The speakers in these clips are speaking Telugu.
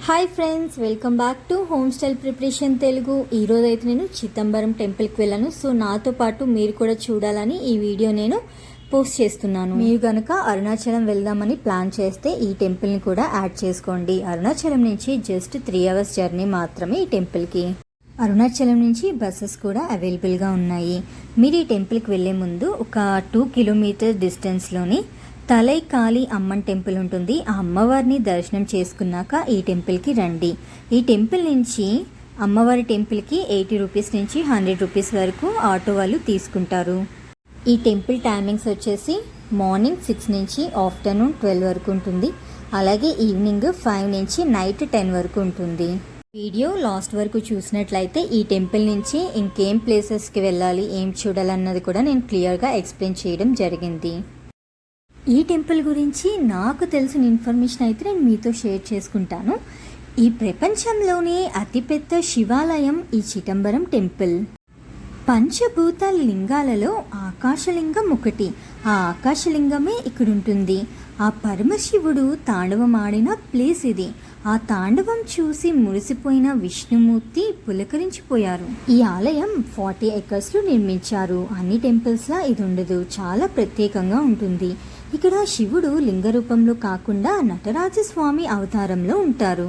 Hi friends, welcome back to home style preparation Telugu. ఈరోజు అయితే నేను చిదంబరం టెంపుల్కి వెళ్ళాను. సో నాతో పాటు మీరు కూడా చూడాలని ఈ వీడియో నేను పోస్ట్ చేస్తున్నాను. మీరు కనుక అరుణాచలం వెళ్దామని ప్లాన్ చేస్తే ఈ టెంపుల్ని కూడా యాడ్ చేసుకోండి. అరుణాచలం నుంచి జస్ట్ 3 hours జర్నీ మాత్రమే ఈ టెంపుల్కి. అరుణాచలం నుంచి బస్సెస్ కూడా అవైలబుల్గా ఉన్నాయి. మీరు ఈ టెంపుల్కి వెళ్ళే ముందు ఒక 2 kilometers డిస్టెన్స్లోని తలై కాళీ అమ్మన్ టెంపుల్ ఉంటుంది. ఆ అమ్మవారిని దర్శనం చేసుకున్నాక ఈ టెంపుల్కి రండి. ఈ టెంపుల్ నుంచి అమ్మవారి టెంపుల్కి 80 రూపీస్ నుంచి 100 రూపీస్ వరకు ఆటో వాళ్ళు తీసుకుంటారు. ఈ టెంపుల్ టైమింగ్స్ వచ్చేసి మార్నింగ్ 6 నుంచి ఆఫ్టర్నూన్ 12 వరకు ఉంటుంది. అలాగే ఈవినింగ్ 5 నుంచి నైట్ 10 వరకు ఉంటుంది. వీడియో లాస్ట్ వరకు చూసినట్లయితే ఈ టెంపుల్ నుంచి ఇంకేం ప్లేసెస్కి వెళ్ళాలి, ఏం చూడాలన్నది కూడా నేను క్లియర్గా ఎక్స్ప్లెయిన్ చేయడం జరిగింది. ఈ టెంపుల్ గురించి నాకు తెలిసిన ఇన్ఫర్మేషన్ అయితే నేను మీతో షేర్ చేసుకుంటాను. ఈ ప్రపంచంలోనే అతిపెద్ద శివాలయం ఈ చిదంబరం టెంపుల్. పంచభూతాల లింగాలలో ఆకాశలింగం ఒకటి. ఆ ఆకాశలింగమే ఇక్కడ ఉంటుంది. ఆ పరమశివుడు తాండవమాడిన ప్లేస్ ఇది. ఆ తాండవం చూసి మురిసిపోయిన విష్ణుమూర్తి పులకరించిపోయారు. ఈ ఆలయం 40 acresలో నిర్మించారు. అన్ని టెంపుల్స్లా ఇది ఉండదు, చాలా ప్రత్యేకంగా ఉంటుంది. ఇక్కడ శివుడు లింగ రూపంలో కాకుండా నటరాజస్వామి అవతారంలో ఉంటారు.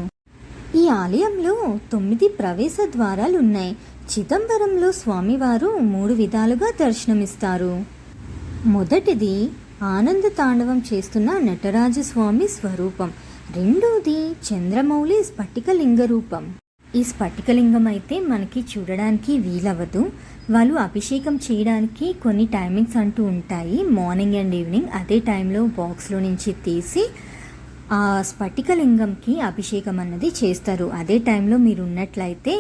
ఈ ఆలయంలో 9 ప్రవేశ ద్వారాలు ఉన్నాయి. చిదంబరంలో స్వామివారు 3 విధాలుగా దర్శనమిస్తారు. మొదటిది ఆనంద తాండవం చేస్తున్న నటరాజస్వామి స్వరూపం. రెండోది చంద్రమౌళి స్ఫటికలింగ రూపం. ఈ స్ఫటికలింగం అయితే మనకి చూడడానికి వీలవ్వదు. వాళ్ళు అభిషేకం చేయడానికి కొన్ని టైమింగ్స్ అంటూ ఉంటాయి, మార్నింగ్ అండ్ ఈవినింగ్. అదే టైంలో బాక్స్లో నుంచి తీసి ఆ స్ఫటికలింగంకి అభిషేకం అన్నది చేస్తారు. అదే టైంలో మీరు ఉన్నట్లయితే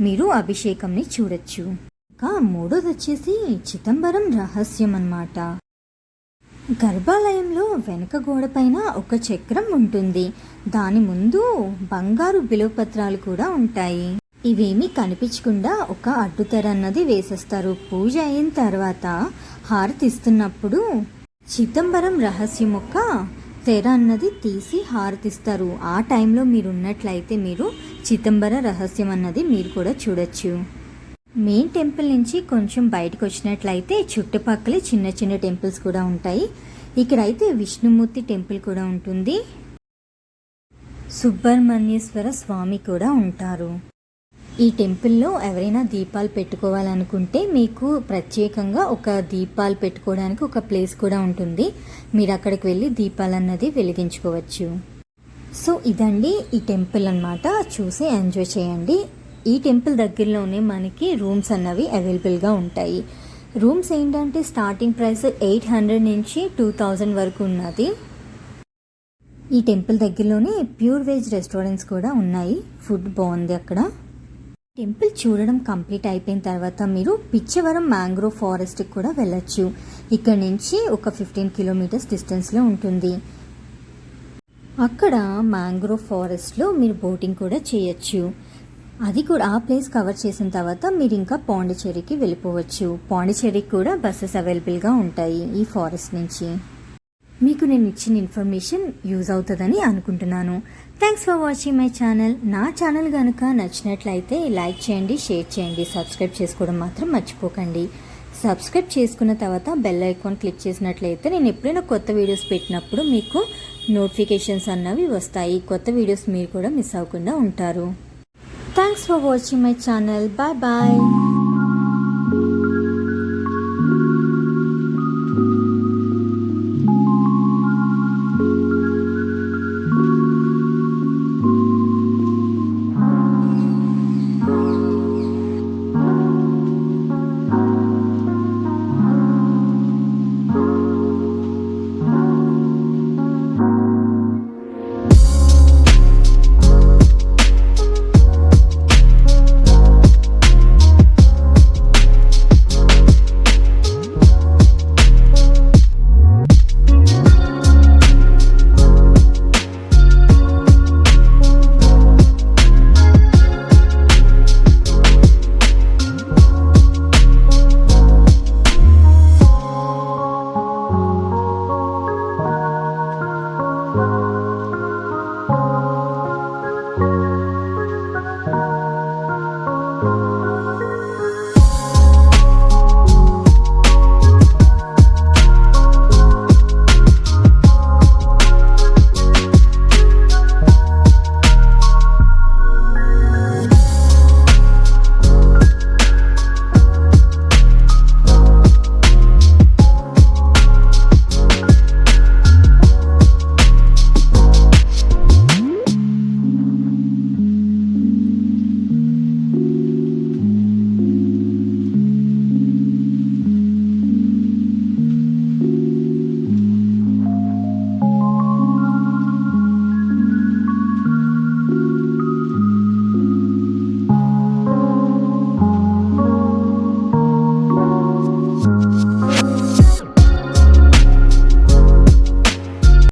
మీరు అభిషేకంని చూడొచ్చు. ఇంకా మూడోది వచ్చేసి చిదంబరం రహస్యం అన్నమాట. గర్భాలయంలో వెనక గోడ పైన ఒక చక్రం ఉంటుంది. దాని ముందు బంగారు బిల్వపత్రాలు కూడా ఉంటాయి. ఇవేమీ కనిపించకుండా ఒక అడ్డుతెర అన్నది వేసేస్తారు. పూజ అయిన తర్వాత హారతి ఇస్తున్నప్పుడు చిదంబరం రహస్యం ఒక తెర అన్నది తీసి హారతిస్తారు. ఆ టైంలో మీరు ఉన్నట్లయితే మీరు చిదంబర రహస్యం అన్నది మీరు కూడా చూడొచ్చు. మెయిన్ టెంపుల్ నుంచి కొంచెం బయటకు వచ్చినట్లయితే చుట్టుపక్కల చిన్న చిన్న టెంపుల్స్ కూడా ఉంటాయి. ఇక్కడైతే విష్ణుమూర్తి టెంపుల్ కూడా ఉంటుంది. సుబ్రహ్మణ్యేశ్వర స్వామి కూడా ఉంటారు. ఈ టెంపుల్లో ఎవరైనా దీపాలు పెట్టుకోవాలనుకుంటే మీకు ప్రత్యేకంగా ఒక దీపాలు పెట్టుకోవడానికి ఒక ప్లేస్ కూడా ఉంటుంది. మీరు అక్కడికి వెళ్ళి దీపాలు అన్నది వెలిగించుకోవచ్చు. సో ఇదండి ఈ టెంపుల్ అన్నమాట. చూసి ఎంజాయ్ చేయండి. ఈ టెంపుల్ దగ్గరలోనే మనకి రూమ్స్ అన్నవి అవైలబుల్గా ఉంటాయి. రూమ్స్ ఏంటంటే స్టార్టింగ్ ప్రైస్ 800 నుంచి 2000 వరకు ఉన్నది. ఈ టెంపుల్ దగ్గరలోనే ప్యూర్ వెజ్ రెస్టారెంట్స్ కూడా ఉన్నాయి. ఫుడ్ బాగుంది అక్కడ. టెంపుల్ చూడడం కంప్లీట్ అయిపోయిన తర్వాత మీరు పిచ్చవరం మ్యాంగ్రోవ్ ఫారెస్ట్కి కూడా వెళ్ళొచ్చు. ఇక్కడ నుంచి ఒక 15 kilometers డిస్టెన్స్లో ఉంటుంది. అక్కడ మ్యాంగ్రోవ్ ఫారెస్ట్లో మీరు బోటింగ్ కూడా చేయొచ్చు. అది కూడా ఆ ప్లేస్ కవర్ చేసిన తర్వాత మీరు ఇంకా పాండిచ్చేరికి వెళ్ళిపోవచ్చు. పాండిచ్చేరికి కూడా బస్సెస్ అవైలబుల్గా ఉంటాయి ఈ ఫారెస్ట్ నుంచి. మీకు నేను ఇచ్చిన ఇన్ఫర్మేషన్ యూజ్ అవుతుందని అనుకుంటున్నాను. Thanks for watching my channel. నా ఛానల్ కనుక నచ్చినట్లయితే లైక్ చేయండి, షేర్ చేయండి, సబ్స్క్రైబ్ చేసుకోవడం మాత్రం మర్చిపోకండి. సబ్స్క్రైబ్ చేసుకున్న తర్వాత బెల్ ఐకాన్ క్లిక్ చేసినట్లయితే నేను ఎప్పుడైనా కొత్త వీడియోస్ పెట్టినప్పుడు మీకు నోటిఫికేషన్స్ అన్నవి వస్తాయి. కొత్త వీడియోస్ మీరు కూడా మిస్ అవ్వకుండా ఉంటారు. Thanks for watching my channel. Bye bye.